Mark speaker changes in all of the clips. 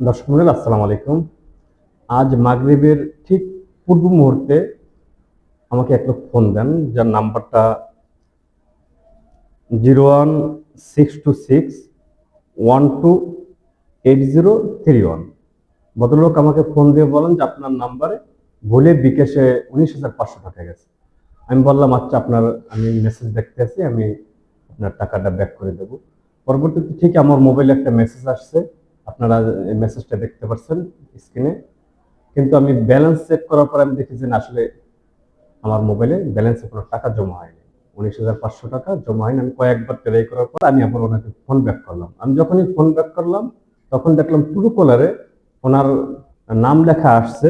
Speaker 1: দর্শক মণ্ডলী আসসালামু আলাইকুম। আজ মাগরিবের ঠিক পূর্ব মুহূর্তে আমাকে এক লোক ফোন দেন, যার নাম্বারটা 01626128031। ভদ্রলোক আমাকে ফোন দিয়ে বলেন যে আপনার নাম্বারে ভুলে বিকাশে 19,500 টাকা গেছে। আমি বললাম আচ্ছা, আমি মেসেজ দেখতে আছি, আমি আপনার টাকাটা ব্যাক করে দেব। পরবর্তীতে ঠিক আমার মোবাইলে একটা মেসেজ আসছে, আপনারা এই মেসেজটা দেখতে পাচ্ছেন স্ক্রিনে। কিন্তু আমি ব্যালেন্স চেক করার পর আমি দেখি যে না, আসলে আমার মোবাইলে ব্যালেন্সে কোনো টাকা জমা হয়নি, 19,500 টাকা জমা হয়নি। আমি কয়েকবার ট্রাই করার পর আমি আবার ওনাকে ফোন ব্যাক করলাম। আমি যখনই ফোন ব্যাক করলাম তখন দেখলাম ট্রু কলারে ওনার নাম লেখা আসছে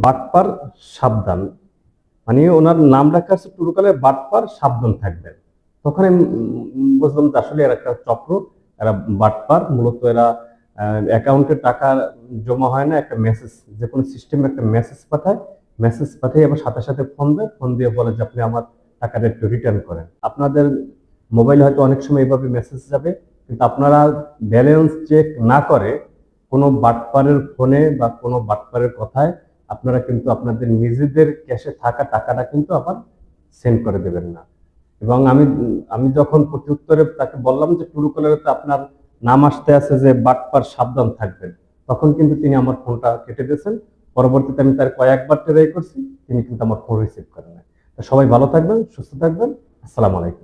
Speaker 1: বাটপার সাবধান, মানে ওনার নাম লেখা আছে ট্রু কলারে বাটপার সাবধান থাকবেন। তখন আমি বুঝলাম যে আসলে এরা একটা চক্র, এরা বাটপার। মূলত এরা অ্যাকাউন্টে টাকা জমা হয় না, একটা মেসেজ, যে কোনো সিস্টেমে একটা মেসেজ পাঠায়, মেসেজ পাঠিয়ে আবার সাথে সাথে ফোন দেয়, ফোন দিয়ে বলে যে আপনি আমার টাকাটা একটু রিটার্ন করেন। আপনাদের মোবাইলে হয়তো অনেক সময় এইভাবে মেসেজ যাবে, কিন্তু আপনারা ব্যালেন্স চেক না করে কোনো বাটপারের ফোনে বা কোনো বাটপারের কথায় আপনারা কিন্তু আপনাদের নিজেদের ক্যাশে থাকা টাকাটা কিন্তু আবার সেন্ড করে দেবেন না। এবং আমি আমি যখন প্রত্যুত্তরে তাকে বললাম যে ট্রু কলারে আপনার নাম আসতে আছে যে বাটপার সাবধান থাকবেন, তখন কিন্তু তিনি আমার ফোনটা কেটে দিয়েছেন। পরবর্তীতে আমি তার কয়েকবার ট্রাই করছি, তিনি কিন্তু আমার ফোন রিসিভ করেন না। সবাই ভালো থাকবেন, সুস্থ থাকবেন। আসসালামু আলাইকুম।